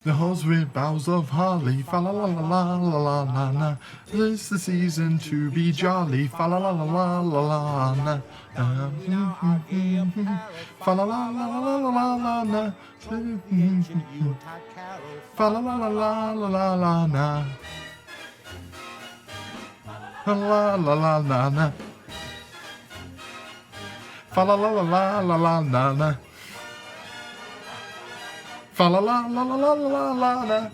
The halls with boughs of holly, fa la la la la la la la la. This the season to be jolly, fa la la la la la la la. Fa la la la la la la la la. Fa la la la la la la la la. Fa la la la la la. Fa la la la la la la la la. Fa la la la la la la la la.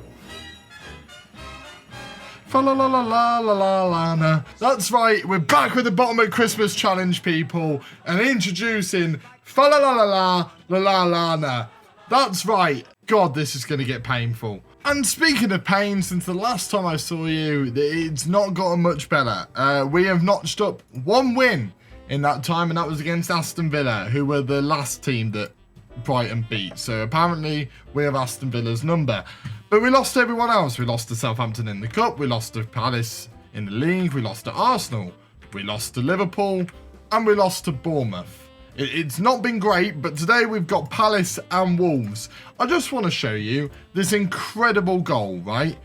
Fa la la la la la la la la. That's right, we're back with the bottom of Christmas challenge, people, and introducing fa la la la la la la la la. That's right. God, this is going to get painful. And speaking of pain, since the last time I saw you, it's not gotten much better. We have notched up one win in that time, and that was against Aston Villa, who were the last team that Brighton beat. So apparently we have Aston Villa's number. But we lost to everyone else. We lost to Southampton in the Cup. We lost to Palace in the league. We lost to Arsenal. We lost to Liverpool. And we lost to Bournemouth. It's not been great, but today we've got Palace and Wolves. I just want to show you this incredible goal, right,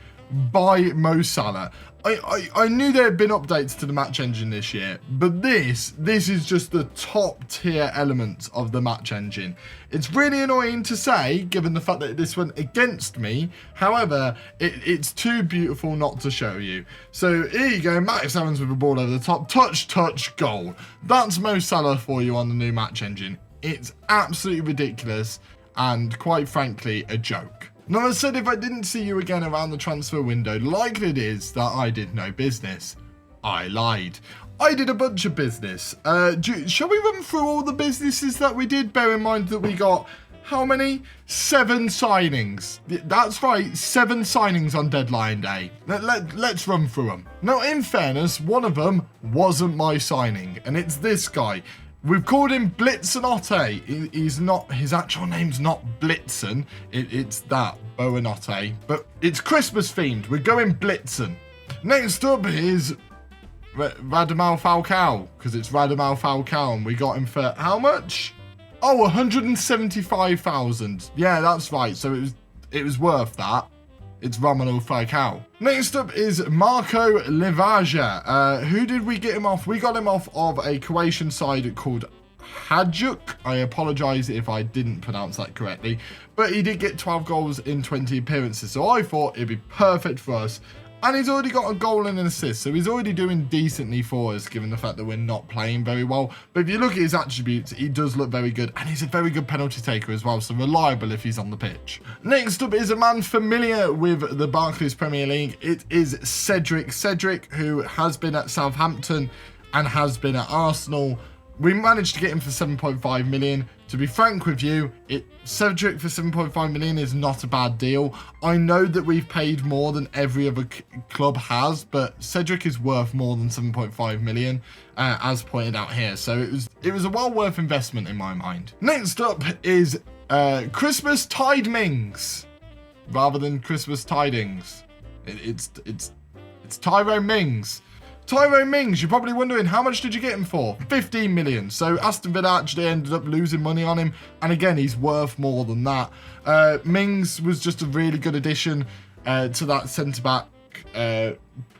by Mo Salah. I knew there had been updates to the match engine this year, but this is just the top tier element of the match engine. It's really annoying to say, given the fact that this went against me. However, it's too beautiful not to show you. So here you go, Max Evans with the ball over the top, touch, goal. That's Mo Salah for you on the new match engine. It's absolutely ridiculous and, quite frankly, a joke. Now, I said if I didn't see you again around the transfer window, likely it is that I did no business. I lied. I did a bunch of business. Shall we run through all the businesses that we did? Bear in mind that we got, how many? 7 signings. That's right, 7 signings on deadline day. Let's run through them. Now, in fairness, one of them wasn't my signing, and it's this guy. We've called him Blitzenotte. He's not, his actual name's not Blitzen. It's that, Boanotte. But it's Christmas themed. We're going Blitzen. Next up is Radamel Falcao, because it's Radamel Falcao, and we got him for how much? Oh, 175,000. Yeah, that's right. So it was worth that. It's Romelu Falcao. Next up is Marco Livaja. Who did we get him off? We got him off of a Croatian side called Hajduk. I apologise if I didn't pronounce that correctly. But he did get 12 goals in 20 appearances. So I thought it'd be perfect for us. And he's already got a goal and an assist. So he's already doing decently for us, given the fact that we're not playing very well. But if you look at his attributes, he does look very good. And he's a very good penalty taker as well. So reliable if he's on the pitch. Next up is a man familiar with the Barclays Premier League. It is Cedric. Cedric, who has been at Southampton and has been at Arsenal. We managed to get him for 7.5 million. To be frank with you, Cedric for 7.5 million is not a bad deal. I know that we've paid more than every other club has, but Cedric is worth more than 7.5 million, as pointed out here. So it was a well worth investment in my mind. Next up is Christmas Tidings, rather than Christmas Tidings. It's Tyrone Mings. Tyrone Mings, you're probably wondering, how much did you get him for? 15 million. So Aston Villa actually ended up losing money on him. And again, he's worth more than that. Mings was just a really good addition to that centre-back and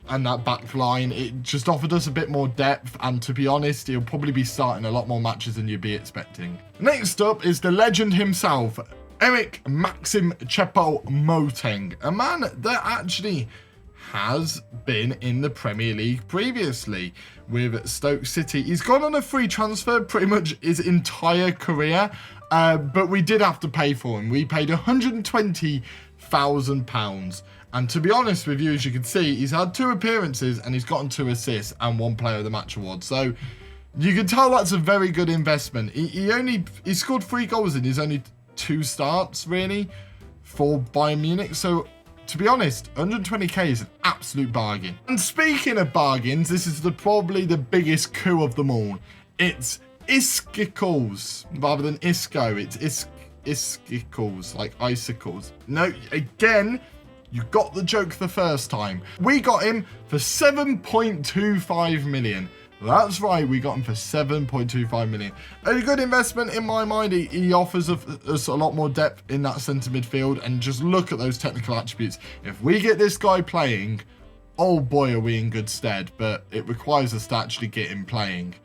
that back line. It just offered us a bit more depth. And to be honest, he'll probably be starting a lot more matches than you'd be expecting. Next up is the legend himself, Eric Maxim Choupo-Moting. A man that actually has been in the Premier League previously with Stoke City. He's gone on a free transfer pretty much his entire career, but we did have to pay for him. We paid £120,000. And to be honest with you, as you can see, he's had 2 appearances and he's gotten 2 assists and 1 Player of the Match award. So you can tell that's a very good investment. He scored 3 goals in his only 2 starts, really, for Bayern Munich. So to be honest, 120k is an absolute bargain. And speaking of bargains, this is probably the biggest coup of them all. It's Iskicles rather than Isco. It's Iskicles, like icicles. No, again, you got the joke the first time. We got him for 7.25 million. That's right, we got him for 7.25 million. A good investment in my mind. He offers us a lot more depth in that centre midfield, and just look at those technical attributes. If we get this guy playing, oh boy, are we in good stead, but it requires us to actually get him playing.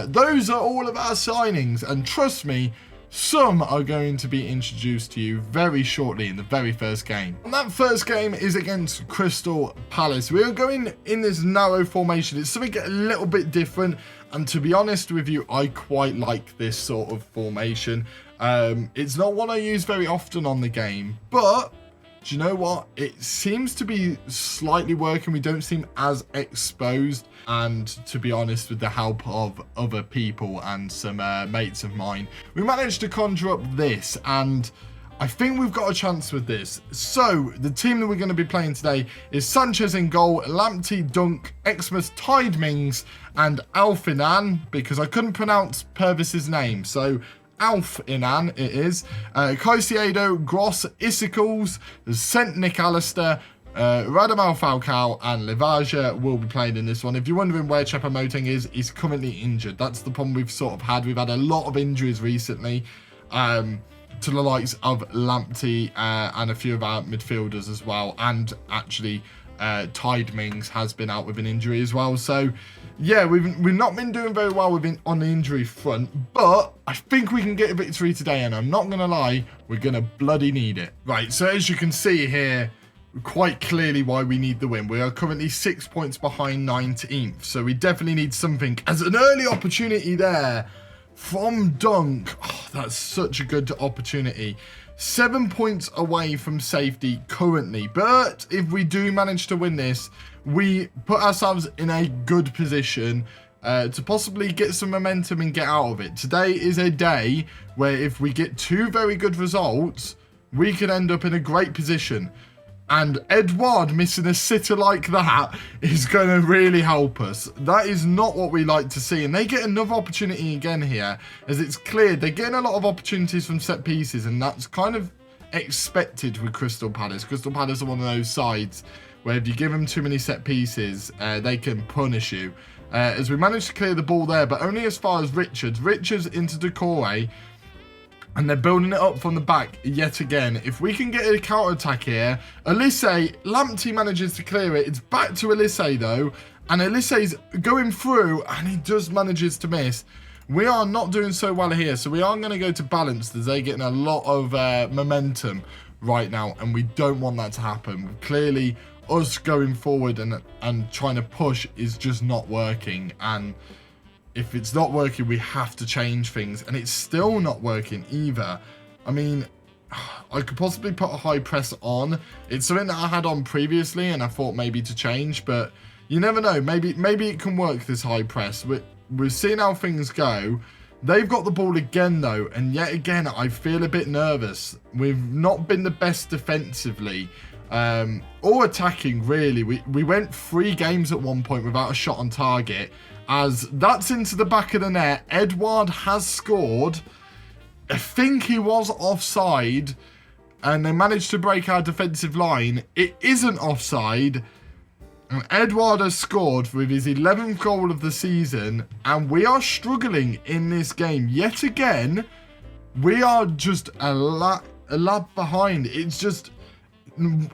Those are all of our signings, and trust me, some are going to be introduced to you very shortly in the very first game. And that first game is against Crystal Palace. We are going in this narrow formation. It's something a little bit different, and to be honest with you, I quite like this sort of formation. It's not one I use very often on the game, but do you know what? It seems to be slightly working. We don't seem as exposed, and to be honest, with the help of other people and some mates of mine, we managed to conjure up this, and I think we've got a chance with this. So the team that we're going to be playing today is Sanchez in goal, Lamptey, Dunk, Xmas, Tidemings, and Alfinan, because I couldn't pronounce Purvis's name, so Alf Inan it is. Caicedo, Gross, Isicles, St. Nick Alistair, Radamel Falcao, and Livaja will be playing in this one. If you're wondering where Choupo-Moting is, he's currently injured. That's the problem we've sort of had. We've had a lot of injuries recently, to the likes of Lamptey and a few of our midfielders as well. And actually, Tidemings has been out with an injury as well. So yeah, we've not been doing very well on the injury front, but I think we can get a victory today, and I'm not going to lie, we're going to bloody need it. Right, so as you can see here, quite clearly why we need the win. We are currently 6 points behind 19th, so we definitely need something. As an early opportunity there from Dunk, oh, that's such a good opportunity. 7 points away from safety currently, but if we do manage to win this, we put ourselves in a good position to possibly get some momentum and get out of it. Today is a day where if we get 2 very good results, we could end up in a great position. And Edouard missing a sitter like that is going to really help us. That is not what we like to see. And they get another opportunity again here, as it's clear they're getting a lot of opportunities from set pieces, and that's kind of expected with Crystal Palace. Crystal Palace are one of those sides where if you give them too many set pieces, they can punish you. As we managed to clear the ball there, but only as far as Richards. Richards into Decore, and they're building it up from the back yet again. If we can get a counter-attack here, Elise, Lamptey manages to clear it. It's back to Elise though, and Elise's going through, and he just manages to miss. We are not doing so well here, so we are going to go to balanced, as they're getting a lot of momentum right now, and we don't want that to happen. Clearly, us going forward and trying to push is just not working, and if it's not working, we have to change things, and it's still not working either. I mean, I could possibly put a high press on. It's something that I had on previously, and I thought maybe to change, but you never know. Maybe it can work, this high press. We're seeing how things go. They've got the ball again, though, and yet again, I feel a bit nervous. We've not been the best defensively, or attacking, really. We went 3 games at one point without a shot on target, as that's into the back of the net. Edouard has scored. I think he was offside, and they managed to break our defensive line. It isn't offside, and Edouard has scored with his 11th goal of the season, and we are struggling in this game. Yet again, we are just a lap behind. It's just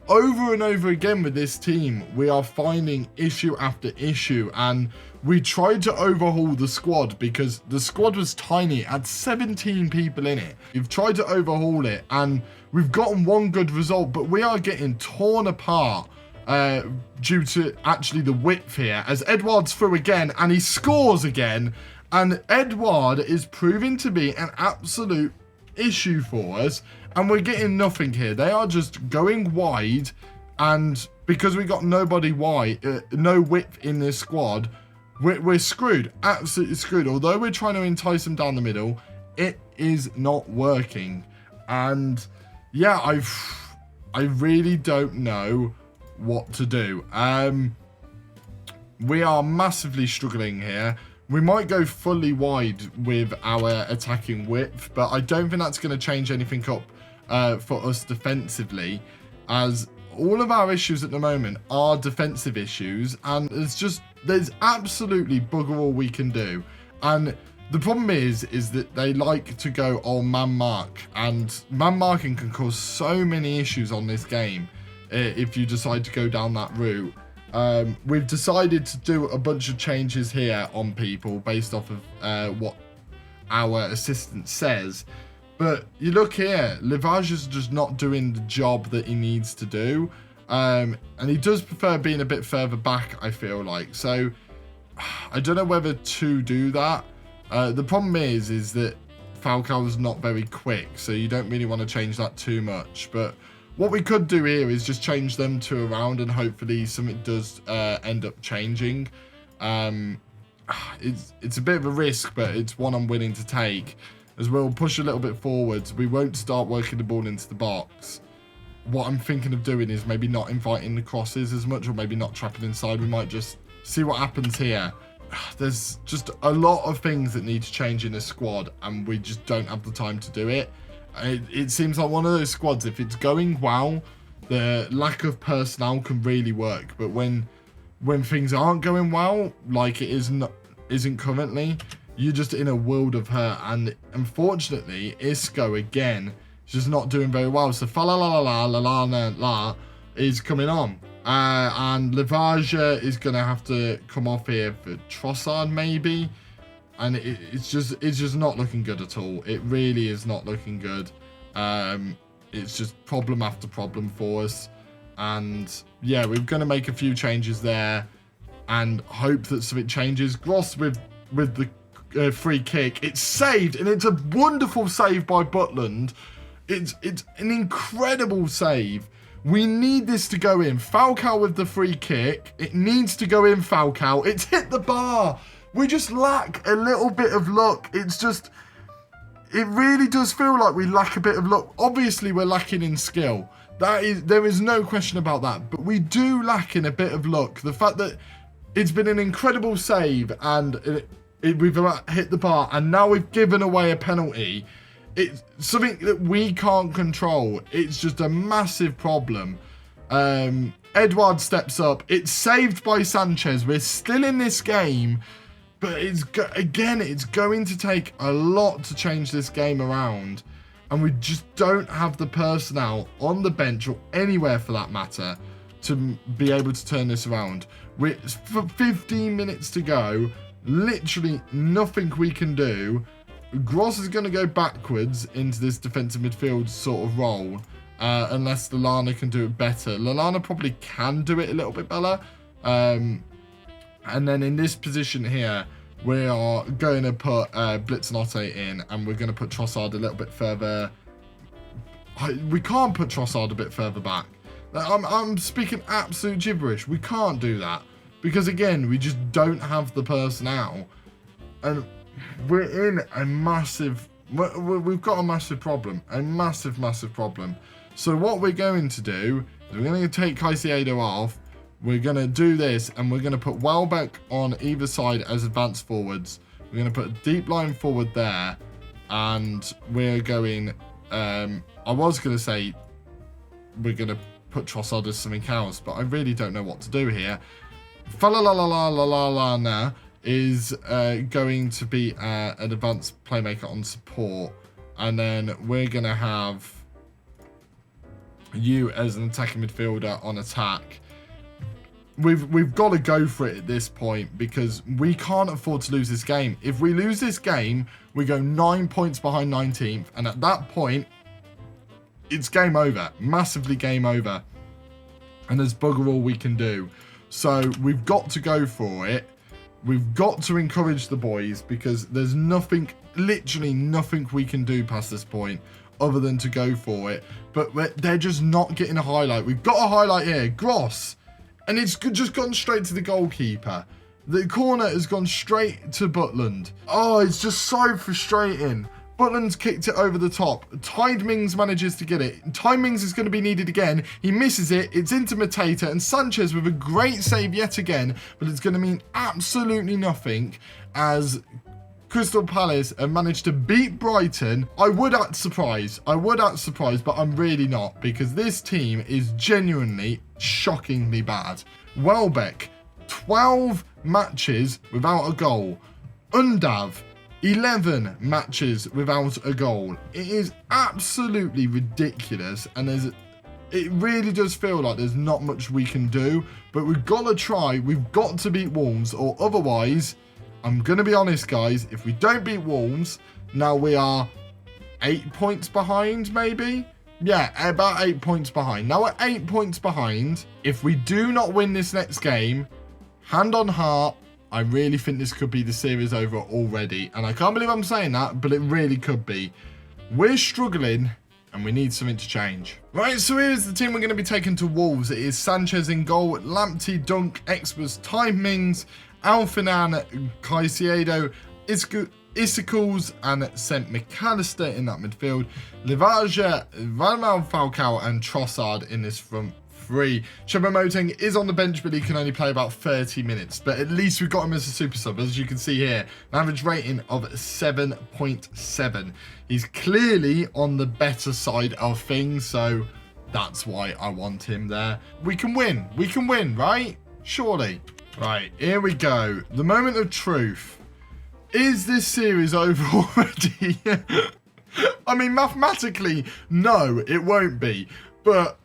over and over again with this team, we are finding issue after issue, and we tried to overhaul the squad because the squad was tiny. It had 17 people in it. We've tried to overhaul it, and we've gotten one good result, but we are getting torn apart due to actually the width here, as Edouard's through again, and he scores again, and Edouard is proving to be an absolute issue for us, and we're getting nothing here. They are just going wide, and because we got nobody wide, no width in this squad, we're screwed, absolutely screwed. Although we're trying to entice them down the middle, it is not working. And yeah, I really don't know what to do. We are massively struggling here. We might go fully wide with our attacking width, but I don't think that's going to change anything up for us defensively, as all of our issues at the moment are defensive issues, and there's just there's absolutely bugger all we can do. And the problem is that they like to go on man mark, and man marking can cause so many issues on this game if you decide to go down that route. We've decided to do a bunch of changes here on people based off of what our assistant says. But you look here, Livage is just not doing the job that he needs to do. And he does prefer being a bit further back, I feel like. So I don't know whether to do that. The problem is that Falcao's not very quick, so you don't really want to change that too much. But what we could do here is just change them to around, and hopefully something does end up changing. It's a bit of a risk, but it's one I'm willing to take. As we'll push a little bit forwards, we won't start working the ball into the box. What I'm thinking of doing is maybe not inviting the crosses as much, or maybe not trapping inside. We might just see what happens here. There's just a lot of things that need to change in a squad, and we just don't have the time to do it. It seems like one of those squads, if it's going well, the lack of personnel can really work. But when things aren't going well, like it isn't currently, you're just in a world of hurt. And unfortunately, Isco again is just not doing very well. So Falalalala is coming on. And Livage is going to have to come off here for Trossard maybe. And it's just not looking good at all. It really is not looking good. It's just problem after problem for us. And yeah, we're going to make a few changes there and hope that something changes. Gross with the free kick. It's saved, and it's a wonderful save by Butland. It's an incredible save. We need this to go in. Falcao with the free kick. It needs to go in, Falcao. It's hit the bar. We just lack a little bit of luck. It's just, it really does feel like we lack a bit of luck. Obviously, we're lacking in skill. There is no question about that. But we do lack in a bit of luck. The fact that it's been an incredible save and we've hit the bar, and now we've given away a penalty. It's something that we can't control. It's just a massive problem. Edouard steps up. It's saved by Sanchez. We're still in this game. But it's going to take a lot to change this game around. And we just don't have the personnel on the bench or anywhere for that matter to be able to turn this around. With 15 minutes to go, literally nothing we can do. Gross is going to go backwards into this defensive midfield sort of role. Unless Lallana can do it better. Lallana probably can do it a little bit better. And then in this position here, we are going to put Blitznotte in, and we're going to put Trossard a little bit further. We can't put Trossard a bit further back. I'm speaking absolute gibberish. We can't do that because, again, we just don't have the personnel. And we're in a massive... We've got a massive problem. A massive, massive problem. So what we're going to do is we're going to take Caicedo off. We're going to do this, and we're going to put Welbeck on either side as advanced forwards. We're going to put a deep line forward there, and we're going... I was going to say we're going to put Trossard as something else, but I really don't know what to do here. Falalalala is going to be an advanced playmaker on support, and then we're going to have you as an attacking midfielder on attack. We've got to go for it at this point because we can't afford to lose this game. If we lose this game, we go 9 points behind 19th, and at that point, it's game over. Massively game over. And there's bugger all we can do. So we've got to go for it. We've got to encourage the boys because there's nothing, literally nothing we can do past this point other than to go for it. But they're just not getting a highlight. We've got a highlight here. Gross. And it's just gone straight to the goalkeeper. The corner has gone straight to Butland. Oh, it's just so frustrating. Butland's kicked it over the top. Tide Mings manages to get it. Tide Mings is going to be needed again. He misses it. It's into Mateta. And Sanchez with a great save yet again. But it's going to mean absolutely nothing as Crystal Palace have managed to beat Brighton. I would act surprised, but I'm really not because this team is genuinely shockingly bad. Welbeck, 12 matches without a goal. Undav, 11 matches without a goal. It is absolutely ridiculous, and it really does feel like there's not much we can do, but we've got to try. We've got to beat Wolves, or otherwise, I'm going to be honest, guys, if we don't beat Wolves, now we are 8 points behind, maybe? Yeah, about 8 points behind. Now we're 8 points behind. If we do not win this next game, hand on heart, I really think this could be the series over already. And I can't believe I'm saying that, but it really could be. We're struggling, and we need something to change. Right, so here's the team we're going to be taking to Wolves. It is Sanchez in goal, Lamptey, Dunk, Express, Timings, Alfinan, Caicedo, Isicles, and St. McAllister in that midfield. Livaja, Valmal Falcao, and Trossard in this front three. Choupo-Moting is on the bench, but he can only play about 30 minutes. But at least we've got him as a super sub, as you can see here. An average rating of 7.7. He's clearly on the better side of things, so that's why I want him there. We can win. We can win, right? Surely. Right, here we go. The moment of truth. Is this series over already? I mean, mathematically, no, it won't be. But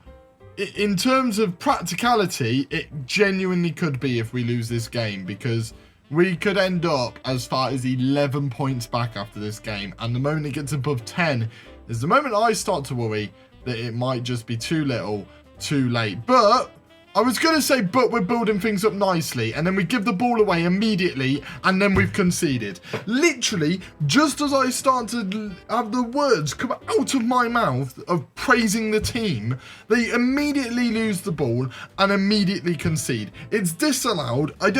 in terms of practicality, it genuinely could be if we lose this game, because we could end up as far as 11 points back after this game. And the moment it gets above 10 is the moment I start to worry that it might just be too little, too late. But I was going to say, but we're building things up nicely, and then we give the ball away immediately, and then we've conceded. Literally, just as I start to have the words come out of my mouth of praising the team, they immediately lose the ball and immediately concede. It's disallowed. I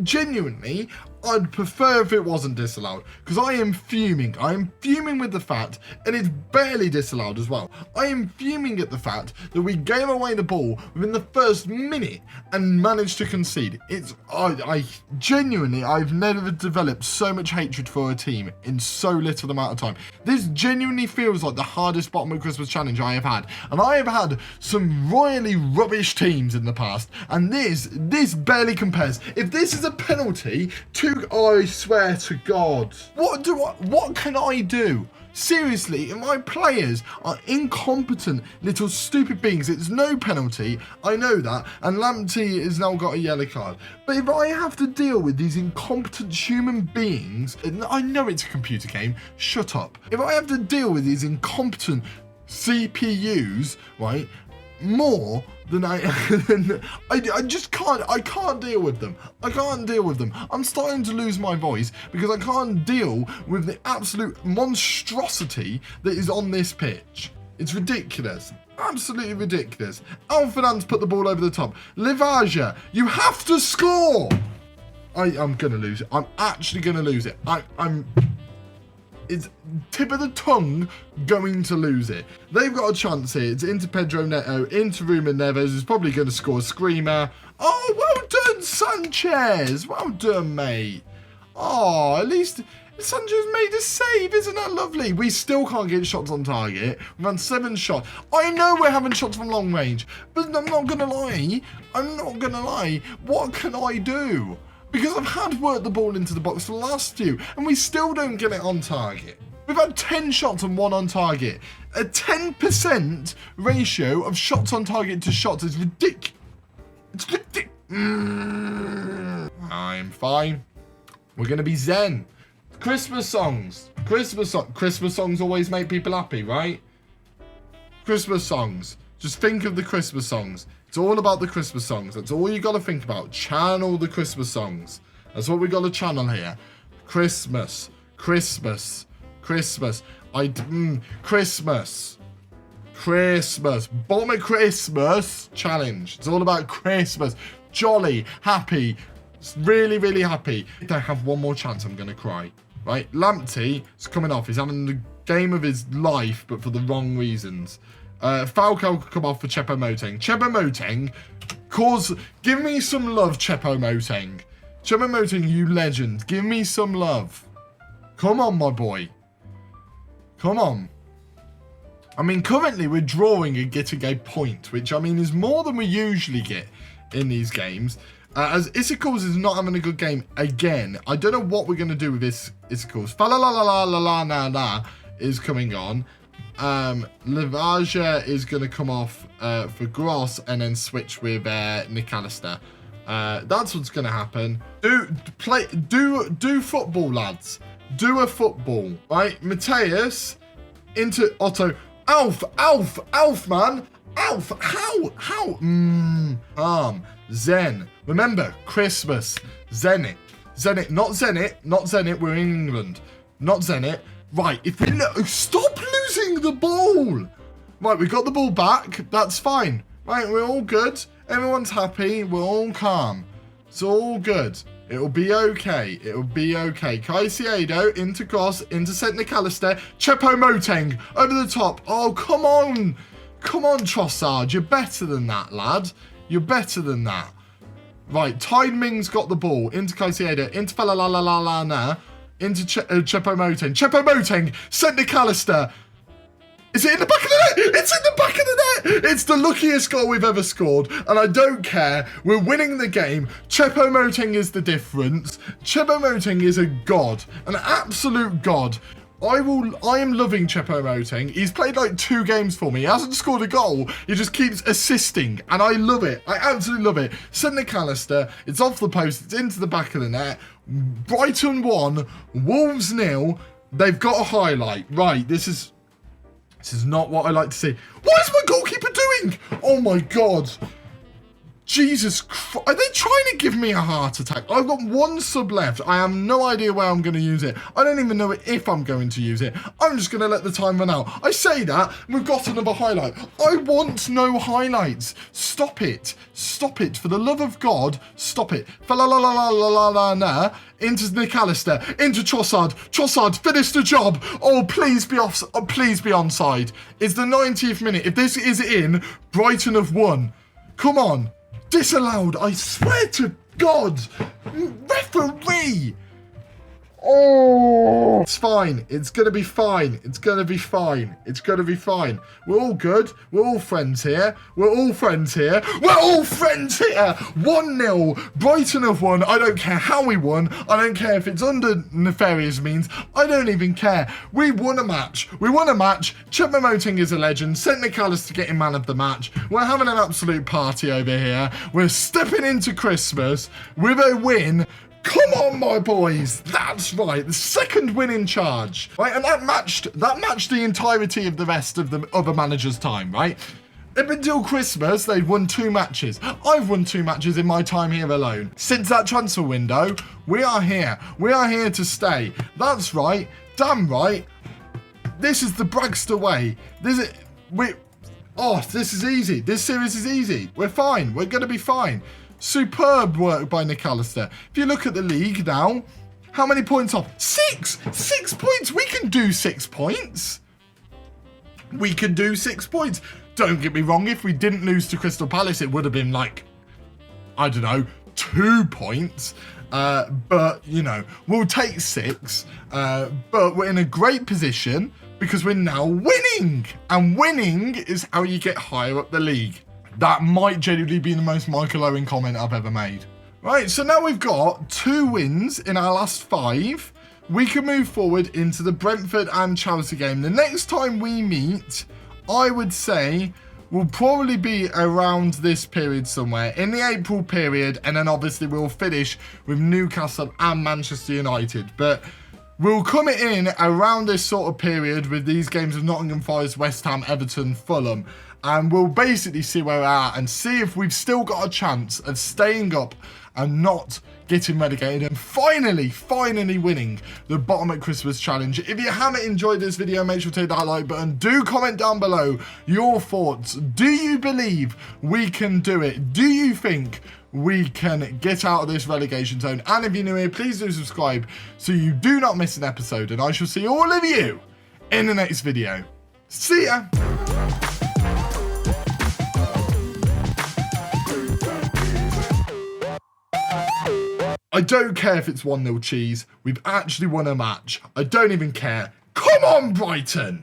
genuinely, I'd prefer if it wasn't disallowed, because I am fuming. I am fuming with the fact, and it's barely disallowed as well. I am fuming at the fact that we gave away the ball within the first minute and managed to concede. I genuinely, I've never developed so much hatred for a team in so little amount of time. This genuinely feels like the hardest bottom of Christmas challenge I have had, and I have had some royally rubbish teams in the past, and this barely compares. If this is a penalty to, I swear to God, what can I do? Seriously, if my players are incompetent little stupid beings, it's no penalty, I know that, and Lamptey has now got a yellow card. But if I have to deal with these incompetent human beings, I know it's a computer game, shut up. If I have to deal with these incompetent CPUs, right, more than I just can't. I can't deal with them. I can't deal with them. I'm starting to lose my voice because I can't deal with the absolute monstrosity that is on this pitch. It's ridiculous. Absolutely ridiculous. Alfinan's put the ball over the top. Livaja, you have to score. I'm gonna lose it. I'm actually gonna lose it. It's tip of the tongue going to lose it. They've got a chance here. It's into Pedro Neto, into Ruben Neves, who's probably going to score a screamer. Oh, well done, Sanchez. Well done, mate. Oh, at least Sanchez made a save. Isn't that lovely? We still can't get shots on target. We've had 7 shots. I know we're having shots from long range, but I'm not going to lie. I'm not going to lie. What can I do? Because I've had worked the ball into the box for the last few, and we still don't get it on target. We've had 10 shots and 1 on target. A 10% ratio of shots on target to shots is ridiculous. It's ridiculous. I'm fine. We're going to be zen. Christmas songs. Christmas songs always make people happy, right? Christmas songs. Just think of the Christmas songs. It's all about the Christmas songs. That's all you got to think about. Channel the Christmas songs. That's what we got to channel here. Christmas. Christmas. Christmas. Christmas. Christmas. Bottom of Christmas challenge. It's all about Christmas. Jolly. Happy. Really, really happy. If I have one more chance, I'm going to cry. Right? Lamptey is coming off. He's having the game of his life, but for the wrong reasons. Falcao could come off for Choupo-Moting. Choupo-Moting, give me some love, Choupo-Moting. Choupo-Moting, you legend. Give me some love. Come on, my boy. Come on. I mean, currently we're drawing and getting a point, which, I mean, is more than we usually get in these games. As Isicles is not having a good game again. I don't know what we're going to do with this Isicles. Fa-la-la-la-la-la-la-na-na is coming on. Lavaja is going to come off for Gross and then switch with Nick Alistair. That's what's going to happen. Do football, lads. Do a football, right? Mateus into Otto. Alf, man. Alf, how? Zen. Remember, Christmas. Zenit, not Zenit. We're in England. Not Zenit. Right, if we stop losing the ball. Right, we got the ball back. That's fine. Right, we're all good. Everyone's happy. We're all calm. It's all good. It'll be okay. Caicedo into Cross, into St. Nick Alistair. Chepo Moteng over the top. Oh, come on. Come on, Trossard. You're better than that, lad. You're better than that. Right, Tide Ming's got the ball. Into Caicedo. Into Falalalala. Into Chepo Moteng. Chepo Moteng. St. Nick Alistair. Is it in the back of the net? It's in the back of the net. It's the luckiest goal we've ever scored. And I don't care. We're winning the game. Chepo Moteng is the difference. Chepo Moteng is a god. An absolute god. I am loving Chepo Moteng. He's played like 2 games for me. He hasn't scored a goal. He just keeps assisting. And I love it. I absolutely love it. St. Nick Alistair. It's off the post. It's into the back of the net. Brighton 1. Wolves 0. They've got a highlight. Right, this is not what I like to see. What is my goalkeeper doing? Oh my God. Jesus Christ. Are they trying to give me a heart attack? I've got 1 sub left. I have no idea where I'm going to use it. I don't even know if I'm going to use it. I'm just going to let the time run out. I say that, we've got another highlight. I want no highlights. Stop it. Stop it. For the love of God, stop it. Fa-la-la-la-la-la-la-na. Into Nick Alistair. Into Trossard. Trossard, finish the job. Oh, please be off. Oh, please be onside. It's the 90th minute. If this is in, Brighton have won. Come on. Disallowed, I swear to God. Referee. Oh, it's fine. It's going to be fine. It's going to be fine. It's going to be fine. We're all good. We're all friends here. We're all friends here. We're all friends here. 1-0. Brighton have won. I don't care how we won. I don't care if it's under nefarious means. I don't even care. We won a match. We won a match. Chepo Moteng is a legend. St. Nick Alistair getting man of the match. We're having an absolute party over here. We're stepping into Christmas with a win. Come on, my boys. That's right. The 2nd win in charge. Right, and that matched the entirety of the rest of the other managers' time, right? Up until Christmas, they'd won 2 matches. I've won 2 matches in my time here alone. Since that transfer window, we are here. We are here to stay. That's right. Damn right. This is the Bragster way. This is easy. This series is easy. We're fine. We're going to be fine. Superb work by Nick Alistair. If you look at the league now, how many points off? 6! 6 points! We can do 6 points. We can do 6 points. Don't get me wrong, if we didn't lose to Crystal Palace, it would have been like, I don't know, 2 points. But, you know, we'll take 6. But we're in a great position because we're now winning. And winning is how you get higher up the league. That might genuinely be the most Michael Owen comment I've ever made. Right, so now we've got 2 wins in our last 5. We can move forward into the Brentford and Chelsea game. The next time we meet, I would say, will probably be around this period somewhere, in the April period, and then obviously we'll finish with Newcastle and Manchester United. But we'll come in around this sort of period with these games of Nottingham Forest, West Ham, Everton, Fulham. And we'll basically see where we're at and see if we've still got a chance of staying up and not getting relegated and finally winning the Bottom at Christmas challenge. If you haven't enjoyed this video, make sure to hit that like button. Do comment down below your thoughts. Do you believe we can do it? Do you think we can get out of this relegation zone? And if you're new here, please do subscribe so you do not miss an episode. And I shall see all of you in the next video. See ya! I don't care if it's 1-0 cheese. We've actually won a match. I don't even care. Come on, Brighton!